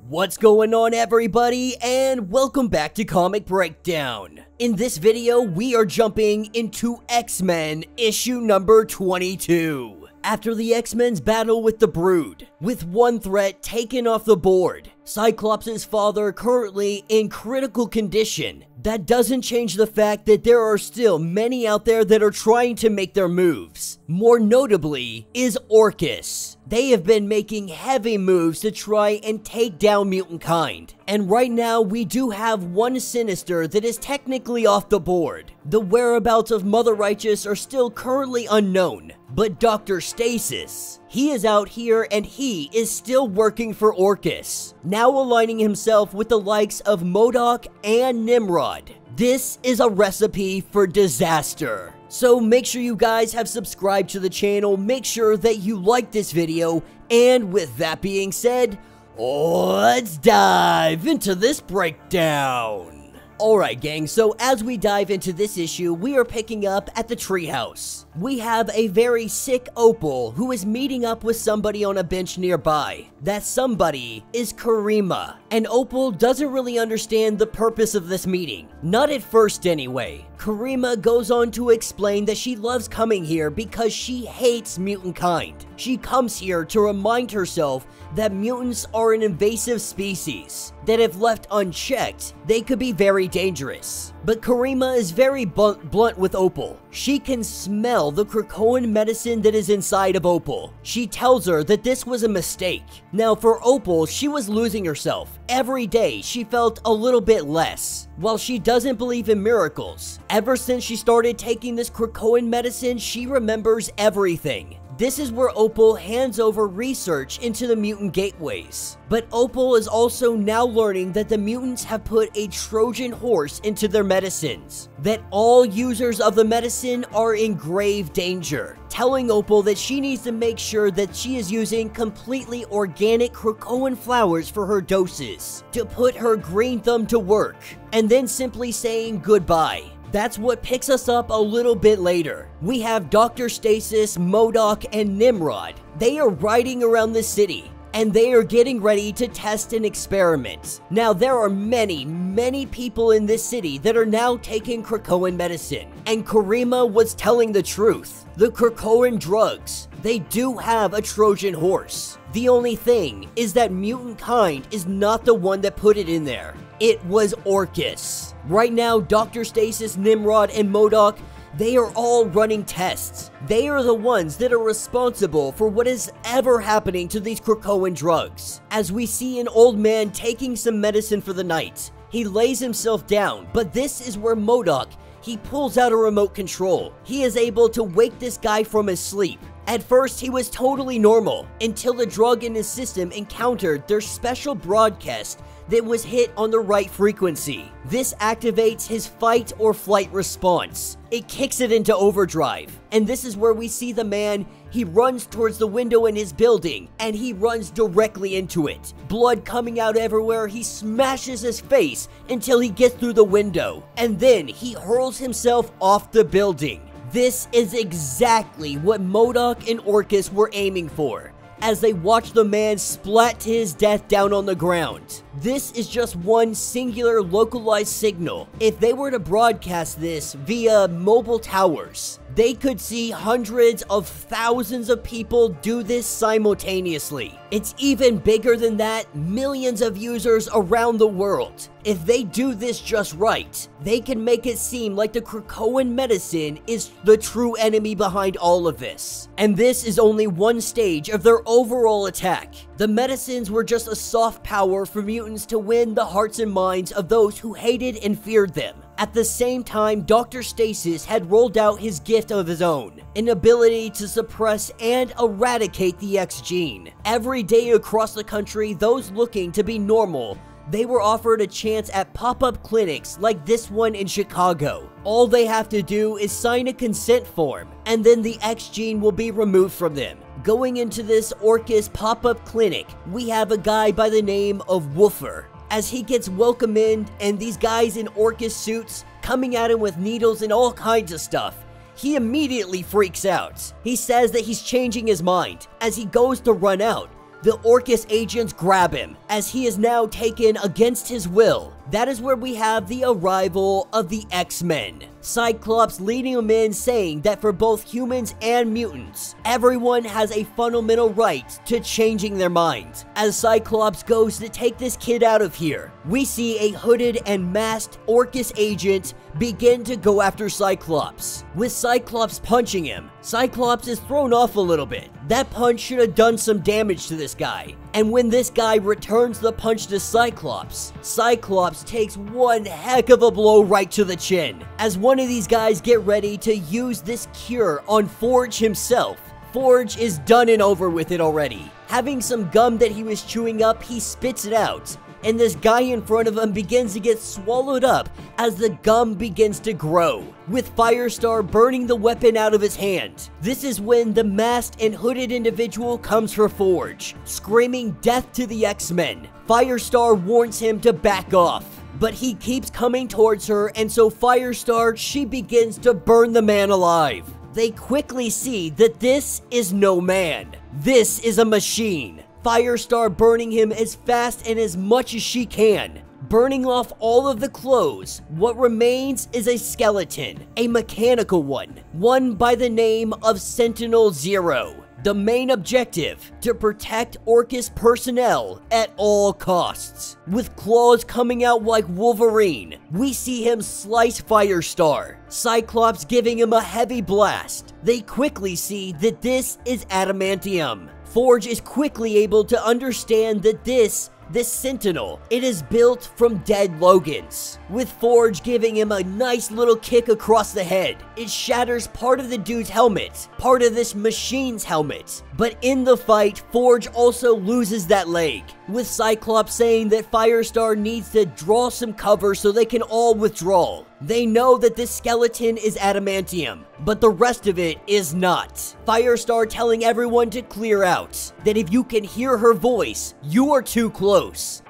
What's going on, everybody, and welcome back to Comic Breakdown. In this video, we are jumping into X-Men issue number 22. After the X-Men's battle with the Brood, with one threat taken off the board, Cyclops' father currently in critical condition, that doesn't change the fact that there are still many out there that are trying to make their moves. More notably is Orchis. They have been making heavy moves to try and take down Mutantkind. And right now, we do have one Sinister that is technically off the board. The whereabouts of Mother Righteous are still currently unknown. But Dr. Stasis, he is out here and he is still working for Orchis, now aligning himself with the likes of MODOK and Nimrod. This is a recipe for disaster. So make sure you guys have subscribed to the channel, make sure that you like this video, and with that being said, let's dive into this breakdown. Alright gang, so as we dive into this issue, we are picking up at the treehouse. We have a very sick Opal who is meeting up with somebody on a bench nearby. That somebody is Karima, and Opal doesn't really understand the purpose of this meeting. Not at first anyway. Karima goes on to explain that she loves coming here because she hates Mutantkind. She comes here to remind herself that mutants are an invasive species, that if left unchecked, they could be very dangerous. But Karima is very blunt with Opal. She can smell the Krakoan medicine that is inside of Opal. She tells her that this was a mistake. Now for Opal, she was losing herself. Every day she felt a little bit less. While she doesn't believe in miracles, ever since she started taking this Krakoan medicine, she remembers everything. This is where Opal hands over research into the mutant gateways. But Opal is also now learning that the mutants have put a Trojan horse into their medicines, that all users of the medicine are in grave danger, telling Opal that she needs to make sure that she is using completely organic Krakoan flowers for her doses, to put her green thumb to work, and then simply saying goodbye. That's what picks us up a little bit later. We have Dr. Stasis, MODOK, and Nimrod. They are riding around the city, and they are getting ready to test an experiment. Now, there are many people in this city that are now taking Krakoan medicine, and Karima was telling the truth. The Krakoan drugs, they do have a Trojan horse. The only thing is that Mutantkind is not the one that put it in there. It was Orchis. Right now, Dr. Stasis, Nimrod, and MODOK, they are all running tests. They are the ones that are responsible for what is ever happening to these Krakoan drugs. As we see an old man taking some medicine for the night, he lays himself down, but this is where MODOK, he pulls out a remote control. He is able to wake this guy from his sleep. At first, he was totally normal, until the drug in his system encountered their special broadcast that was hit on the right frequency. This activates his fight or flight response. It kicks it into overdrive. And this is where we see the man, he runs towards the window in his building, and he runs directly into it. Blood coming out everywhere, he smashes his face until he gets through the window. And then he hurls himself off the building. This is exactly what MODOK and Orchis were aiming for, as they watch the man splat to his death down on the ground. This is just one singular localized signal. If they were to broadcast this via mobile towers, they could see hundreds of thousands of people do this simultaneously. It's even bigger than that, millions of users around the world. If they do this just right, they can make it seem like the Krakoan medicine is the true enemy behind all of this. And this is only one stage of their overall attack. The medicines were just a soft power for mutants to win the hearts and minds of those who hated and feared them. At the same time, Dr. Stasis had rolled out his gift of his own, an ability to suppress and eradicate the X gene. Every day across the country, those looking to be normal, they were offered a chance at pop-up clinics like this one in Chicago. All they have to do is sign a consent form, and then the X gene will be removed from them. Going into this Orchis pop-up clinic, we have a guy by the name of Woofer. As he gets welcomed in, and these guys in Orchis suits coming at him with needles and all kinds of stuff, he immediately freaks out. He says that he's changing his mind. As he goes to run out, The Orchis agents grab him, as he is now taken against his will. That is where we have the arrival of the X-Men. Cyclops leading them in, saying that for both humans and mutants, everyone has a fundamental right to changing their minds. As Cyclops goes to take this kid out of here, we see a hooded and masked Orchis agent begin to go after Cyclops. With Cyclops punching him, Cyclops is thrown off a little bit. That punch should have done some damage to this guy. And when this guy returns the punch to Cyclops, Cyclops takes one heck of a blow right to the chin. As one of these guys get ready to use this cure on Forge himself, Forge is done and over with it already. Having some gum that he was chewing up, he spits it out. And this guy in front of him begins to get swallowed up as the gum begins to grow, with Firestar burning the weapon out of his hand. This is when the masked and hooded individual comes for Forge, screaming death to the X-Men. Firestar warns him to back off, but he keeps coming towards her, and so Firestar, she begins to burn the man alive. They quickly see that this is no man. This is a machine. Firestar burning him as fast and as much as she can, burning off all of the clothes. What remains is a skeleton, a mechanical one by the name of Sentinel-Zero. The main objective, to protect Orchis personnel at all costs. With claws coming out like Wolverine, we see him slice Firestar, Cyclops giving him a heavy blast. They quickly see that this is adamantium. Forge is quickly able to understand that this Sentinel, it is built from dead Logans, with Forge giving him a nice little kick across the head. It shatters part of the dude's helmet, part of this machine's helmet, but in the fight, Forge also loses that leg, with Cyclops saying that Firestar needs to draw some cover so they can all withdraw. They know that this skeleton is adamantium, but the rest of it is not. Firestar telling everyone to clear out, that if you can hear her voice, you are too close.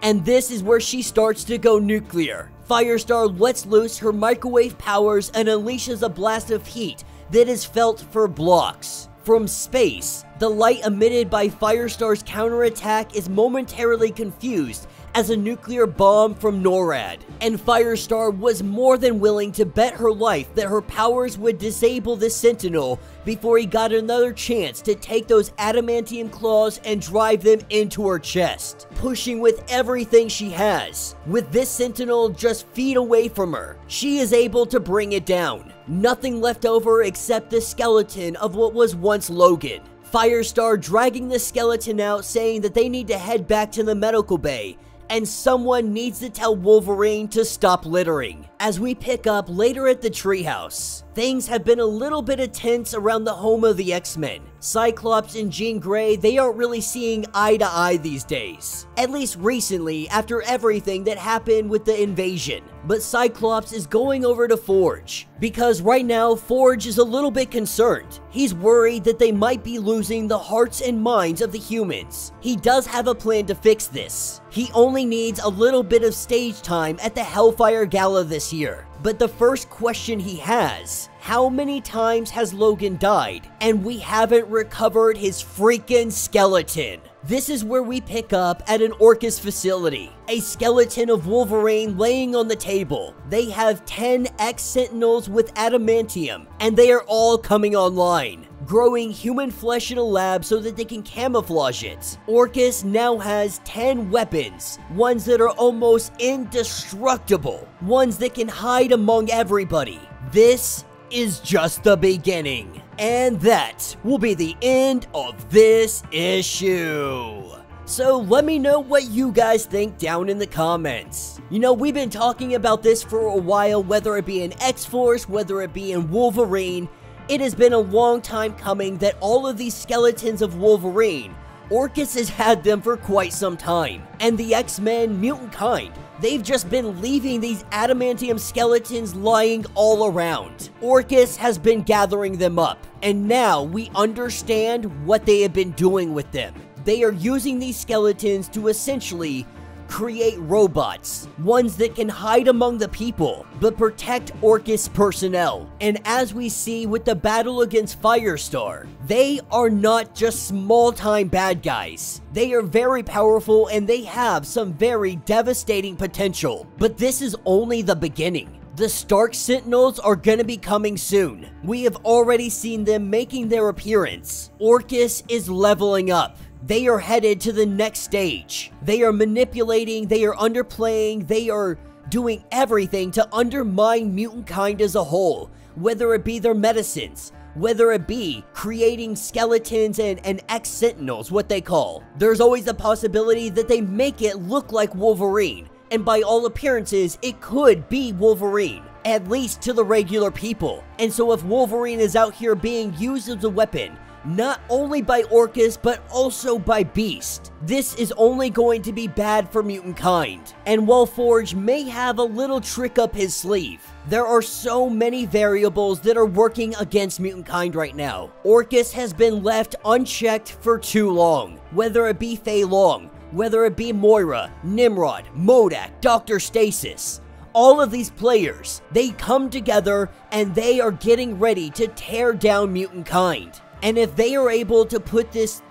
And this is where she starts to go nuclear. Firestar lets loose her microwave powers and unleashes a blast of heat that is felt for blocks. From space, the light emitted by Firestar's counterattack is momentarily confused as a nuclear bomb from NORAD, and Firestar was more than willing to bet her life that her powers would disable the Sentinel before he got another chance to take those adamantium claws and drive them into her chest, pushing with everything she has. With this Sentinel just feet away from her, she is able to bring it down. Nothing left over except the skeleton of what was once Logan. Firestar dragging the skeleton out, saying that they need to head back to the medical bay, and someone needs to tell Wolverine to stop littering. As we pick up later at the treehouse, things have been a little bit tense around the home of the X-Men. Cyclops and Jean Grey, they aren't really seeing eye to eye these days. At least recently, after everything that happened with the invasion. But Cyclops is going over to Forge, because right now, Forge is a little bit concerned. He's worried that they might be losing the hearts and minds of the humans. He does have a plan to fix this. He only needs a little bit of stage time at the Hellfire Gala this year. But the first question he has, how many times has Logan died? And we haven't recovered his freaking skeleton. This is where we pick up at an Orchis facility. A skeleton of Wolverine laying on the table. They have 10 X-Sentinels with adamantium, and they are all coming online, growing human flesh in a lab so that they can camouflage it. Orchis now has 10 weapons, ones that are almost indestructible, ones that can hide among everybody. This is just the beginning. And that will be the end of this issue. So let me know what you guys think down in the comments. You know, we've been talking about this for a while, whether it be in X-Force, whether it be in Wolverine. It has been a long time coming that all of these skeletons of Wolverine, Orchis has had them for quite some time. And the X-Men, Mutantkind, they've just been leaving these adamantium skeletons lying all around. Orchis has been gathering them up, and now we understand what they have been doing with them. They are using these skeletons to essentially create robots, ones that can hide among the people, but protect Orchis personnel. And as we see with the battle against Firestar, they are not just small-time bad guys. They are very powerful and they have some very devastating potential. But this is only the beginning. The Stark Sentinels are gonna be coming soon. We have already seen them making their appearance. Orchis is leveling up. They are headed to the next stage. They are manipulating, they are underplaying, they are doing everything to undermine Mutantkind as a whole, whether it be their medicines, whether it be creating skeletons and X-Sentinels, what they call. There's always the possibility that they make it look like Wolverine, and by all appearances, it could be Wolverine, at least to the regular people. And so if Wolverine is out here being used as a weapon, not only by Orchis, but also by Beast, this is only going to be bad for Mutantkind. And while Forge may have a little trick up his sleeve, there are so many variables that are working against Mutantkind right now. Orchis has been left unchecked for too long, whether it be Fei Long, whether it be Moira, Nimrod, Modak, Dr. Stasis. All of these players, they come together and they are getting ready to tear down Mutantkind. And if they are able to put this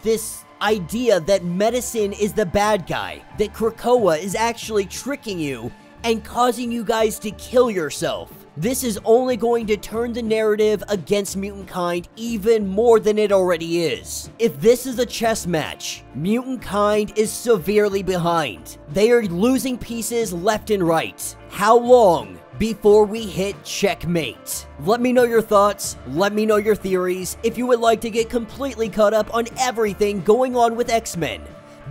idea that medicine is the bad guy, that Krakoa is actually tricking you and causing you guys to kill yourself, this is only going to turn the narrative against Mutantkind even more than it already is. If this is a chess match, Mutantkind is severely behind. They are losing pieces left and right. How long before we hit checkmate? Let me know your thoughts, let me know your theories. If you would like to get completely caught up on everything going on with X-Men,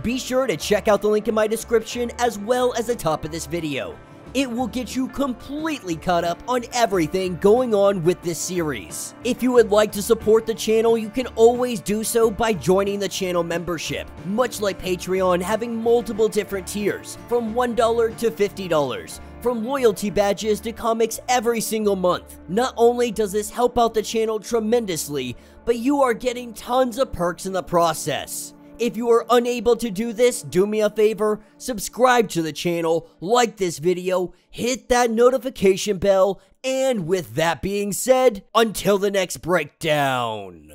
be sure to check out the link in my description as well as the top of this video. It will get you completely caught up on everything going on with this series. If you would like to support the channel, you can always do so by joining the channel membership, much like Patreon, having multiple different tiers, from $1 to $50. From loyalty badges to comics every single month. Not only does this help out the channel tremendously, but you are getting tons of perks in the process. If you are unable to do this, do me a favor, subscribe to the channel, like this video, hit that notification bell, and with that being said, until the next breakdown.